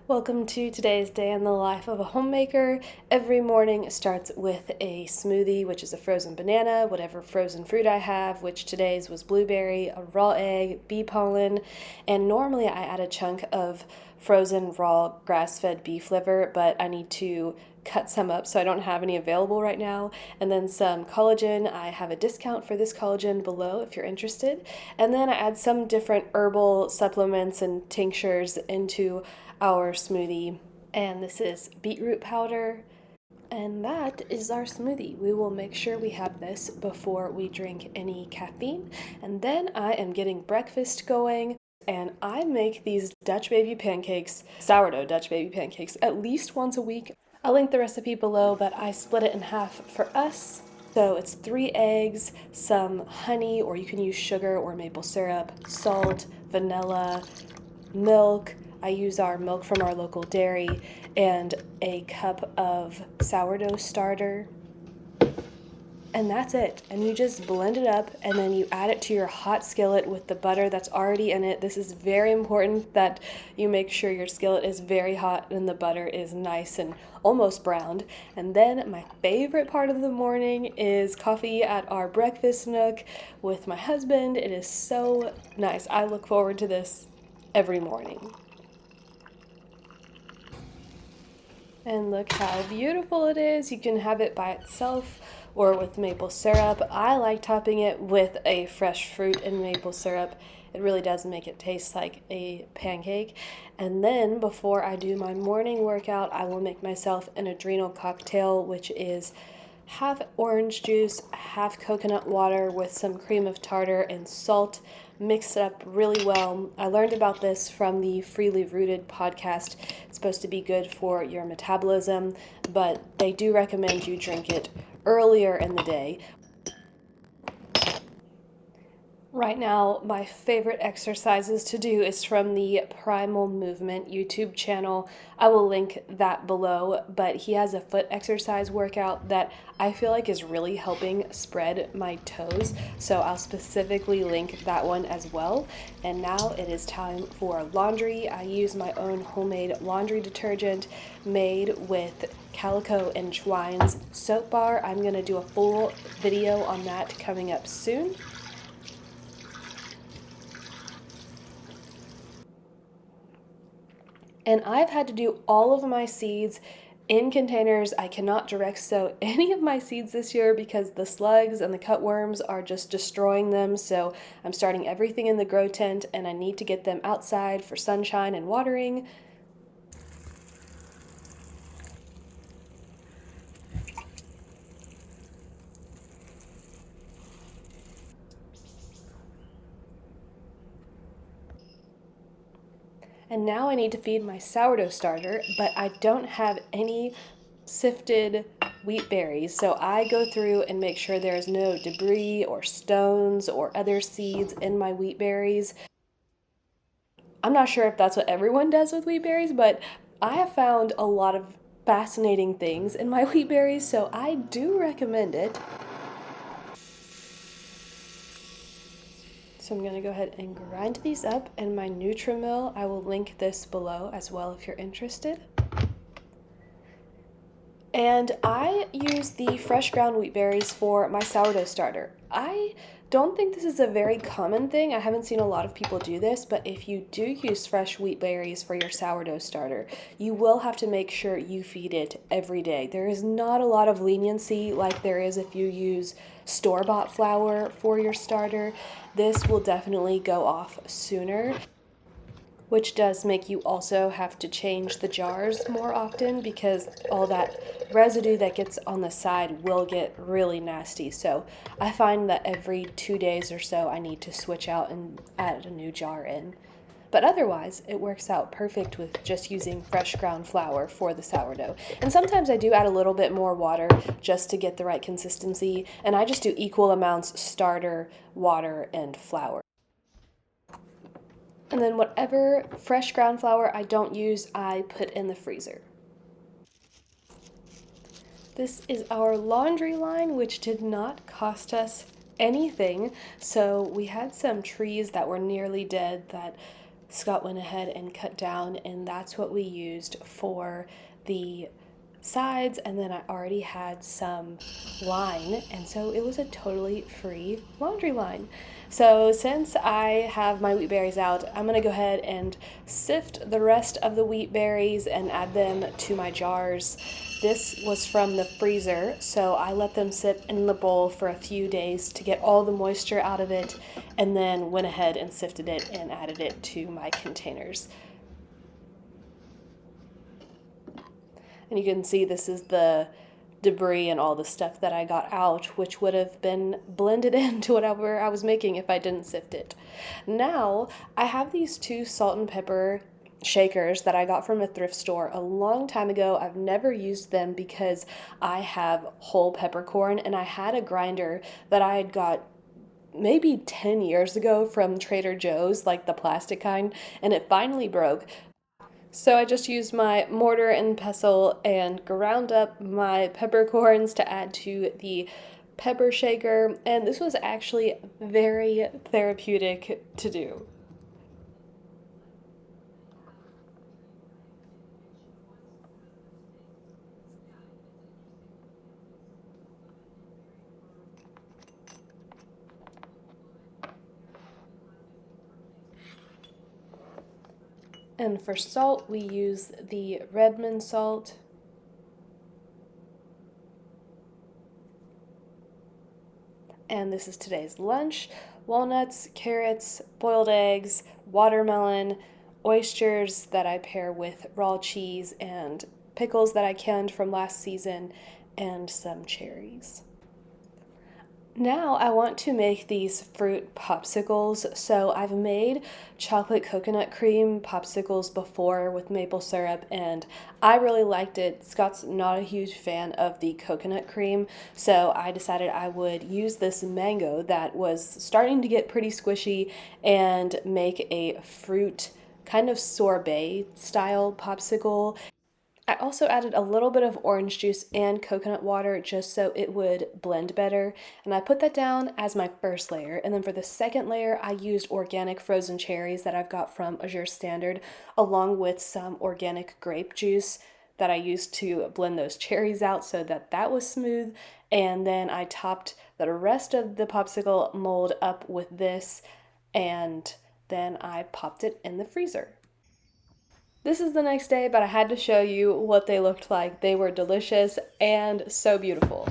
Welcome to today's day in the life of a homemaker. Every morning starts with a smoothie, which is a frozen banana, whatever frozen fruit I have, which today's was blueberry, a raw egg, bee pollen, and normally I add a chunk of frozen raw grass-fed beef liver, but I need to cut some up so I don't have any available right now. And then some collagen. I have a discount for this collagen below if you're interested. And then I add some different herbal supplements and tinctures into our smoothie. And this is beetroot powder. And that is our smoothie. We will make sure we have this before we drink any caffeine. And then I am getting breakfast going. And I make these Dutch baby pancakes, sourdough Dutch baby pancakes, at least once a week. I'll link the recipe below, but I split it in half for us. So it's 3 eggs, some honey, or you can use sugar or maple syrup, salt, vanilla, milk. I use our milk from our local dairy, and a cup of sourdough starter. And that's it. And you just blend it up, and then you add it to your hot skillet with the butter that's already in it. This is very important that you make sure your skillet is very hot and the butter is nice and almost browned. And then my favorite part of the morning is coffee at our breakfast nook with my husband. It is so nice. I look forward to this every morning. And look how beautiful it is. You can have it by itself or with maple syrup. I like topping it with a fresh fruit and maple syrup. It really does make it taste like a pancake. And then before I do my morning workout, I will make myself an adrenal cocktail, which is half orange juice, half coconut water with some cream of tartar and salt. Mix it up really well. I learned about this from the Freely Rooted podcast. It's supposed to be good for your metabolism, but they do recommend you drink it earlier in the day. Right now, my favorite exercises to do is from the Primal Movement YouTube channel. I will link that below, but he has a foot exercise workout that I feel like is really helping spread my toes, so I'll specifically link that one as well. And now it is time for laundry. I use my own homemade laundry detergent made with Calico and Schweine's soap bar. I'm going to do a full video on that coming up soon. And I've had to do all of my seeds in containers. I cannot direct sow any of my seeds this year because the slugs and the cutworms are just destroying them. So I'm starting everything in the grow tent, and I need to get them outside for sunshine and watering. And now I need to feed my sourdough starter, but I don't have any sifted wheat berries, so I go through and make sure there's no debris or stones or other seeds in my wheat berries. I'm not sure if that's what everyone does with wheat berries, but I have found a lot of fascinating things in my wheat berries, so I do recommend it. So I'm going to go ahead and grind these up in my Nutrimill. I will link this below as well if you're interested. And I use the fresh ground wheat berries for my sourdough starter. I don't think this is a very common thing. I haven't seen a lot of people do this, but if you do use fresh wheat berries for your sourdough starter, you will have to make sure you feed it every day. There is not a lot of leniency like there is if you use store-bought flour for your starter. This will definitely go off sooner, which does make you also have to change the jars more often because all that residue that gets on the side will get really nasty. So I find that every 2 days or so I need to switch out and add a new jar in. But otherwise, it works out perfect with just using fresh ground flour for the sourdough. And sometimes I do add a little bit more water just to get the right consistency, and I just do equal amounts starter, water, and flour. And then whatever fresh ground flour I don't use, I put in the freezer. This is our laundry line, which did not cost us anything. So we had some trees that were nearly dead that Scott went ahead and cut down, and that's what we used for the sides. And then I already had some line, and so it was a totally free laundry line. So since I have my wheat berries out, I'm gonna go ahead and sift the rest of the wheat berries and add them to my jars. This was from the freezer, so I let them sit in the bowl for a few days to get all the moisture out of it, and then went ahead and sifted it and added it to my containers. And you can see this is the debris and all the stuff that I got out, which would have been blended into whatever I was making if I didn't sift it. Now, I have these 2 salt and pepper shakers that I got from a thrift store a long time ago. I've never used them because I have whole peppercorn, and I had a grinder that I had got maybe 10 years ago from Trader Joe's, like the plastic kind, and it finally broke. So I just used my mortar and pestle and ground up my peppercorns to add to the pepper shaker, and this was actually very therapeutic to do. And for salt, we use the Redmond salt. And this is today's lunch: walnuts, carrots, boiled eggs, watermelon, oysters that I pair with raw cheese, and pickles that I canned from last season, and some cherries. Now I want to make these fruit popsicles. So I've made chocolate coconut cream popsicles before with maple syrup, and I really liked it. Scott's not a huge fan of the coconut cream, so I decided I would use this mango that was starting to get pretty squishy and make a fruit kind of sorbet style popsicle. I also added a little bit of orange juice and coconut water just so it would blend better. And I put that down as my first layer. And then for the second layer, I used organic frozen cherries that I've got from Azure Standard, along with some organic grape juice that I used to blend those cherries out so that that was smooth. And then I topped the rest of the popsicle mold up with this, and then I popped it in the freezer. This is the next day, but I had to show you what they looked like. They were delicious and so beautiful.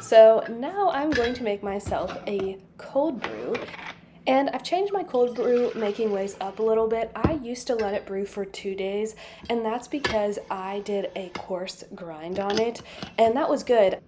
So now I'm going to make myself a cold brew. And I've changed my cold brew making ways up a little bit. I used to let it brew for 2 days, and that's because I did a coarse grind on it, and that was good.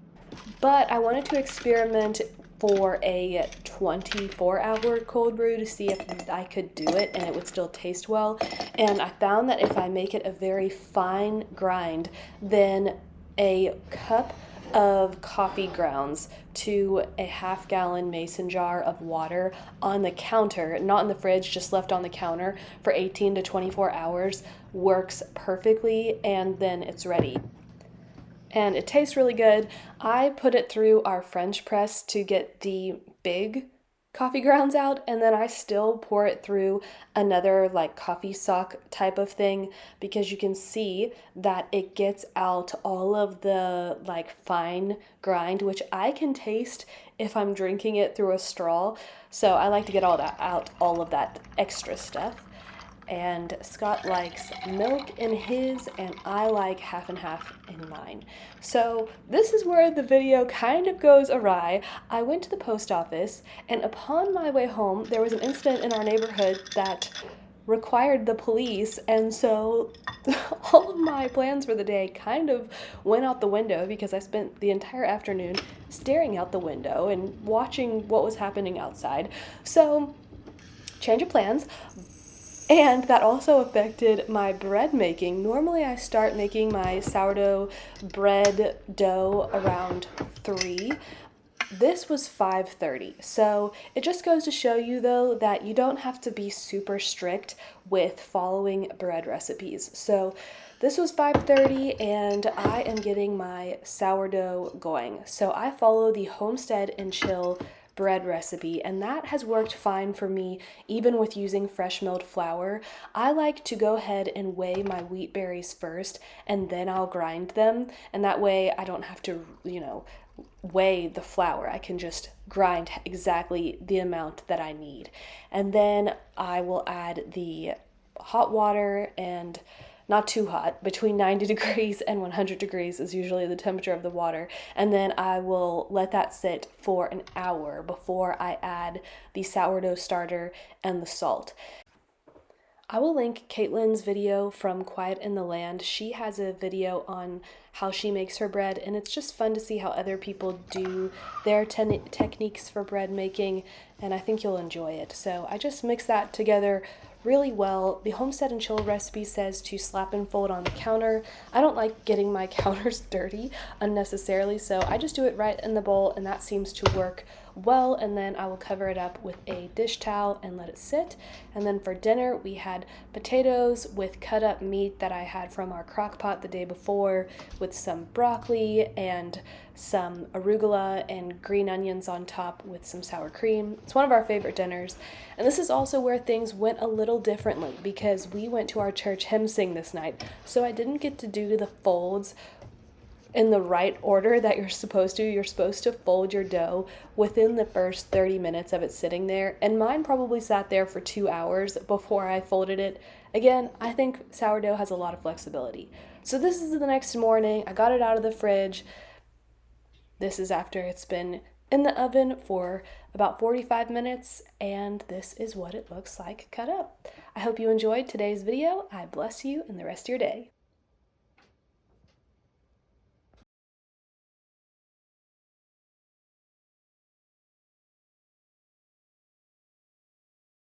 But I wanted to experiment for a 24-hour cold brew to see if I could do it and it would still taste well. And I found that if I make it a very fine grind, then a cup of coffee grounds to a half-gallon mason jar of water on the counter, not in the fridge, just left on the counter for 18 to 24 hours works perfectly, and then it's ready. And it tastes really good. I put it through our French press to get the big coffee grounds out, and then I still pour it through another like coffee sock type of thing, because you can see that it gets out all of the like fine grind, which I can taste if I'm drinking it through a straw. So I like to get all that out, all of that extra stuff. And Scott likes milk in his, and I like half and half in mine. So this is where the video kind of goes awry. I went to the post office, and upon my way home, there was an incident in our neighborhood that required the police, and so all of my plans for the day kind of went out the window because I spent the entire afternoon staring out the window and watching what was happening outside. So change of plans. And that also affected my bread making. Normally I start making my sourdough bread dough around 3. This was 5:30. So it just goes to show you though that you don't have to be super strict with following bread recipes. So this was 5:30 and I am getting my sourdough going. So I follow the Homestead and Chill bread recipe, and that has worked fine for me even with using fresh milled flour. I like to go ahead and weigh my wheat berries first, and then I'll grind them, and that way I don't have to, weigh the flour. I can just grind exactly the amount that I need. And then I will add the hot water, and not too hot, between 90 degrees and 100 degrees is usually the temperature of the water. And then I will let that sit for an hour before I add the sourdough starter and the salt. I will link Caitlin's video from Quiet in the Land. She has a video on how she makes her bread, and it's just fun to see how other people do their techniques for bread making, and I think you'll enjoy it. So I just mix that together really well. The Homestead and Chill recipe says to slap and fold on the counter. I don't like getting my counters dirty unnecessarily, so I just do it right in the bowl, and that seems to work well. And then I will cover it up with a dish towel and let it sit. And then for dinner we had potatoes with cut up meat that I had from our crock pot the day before, with some broccoli and some arugula and green onions on top with some sour cream. It's one of our favorite dinners. And this is also where things went a little differently, because we went to our church hymn sing this night, so I didn't get to do the folds in the right order that you're supposed to. You're supposed to fold your dough within the first 30 minutes of it sitting there, and mine probably sat there for 2 hours before I folded it. Again, I think sourdough has a lot of flexibility. So this is the next morning. I got it out of the fridge. This is after it's been in the oven for about 45 minutes, and this is what it looks like cut up. I hope you enjoyed today's video. I bless you in the rest of your day.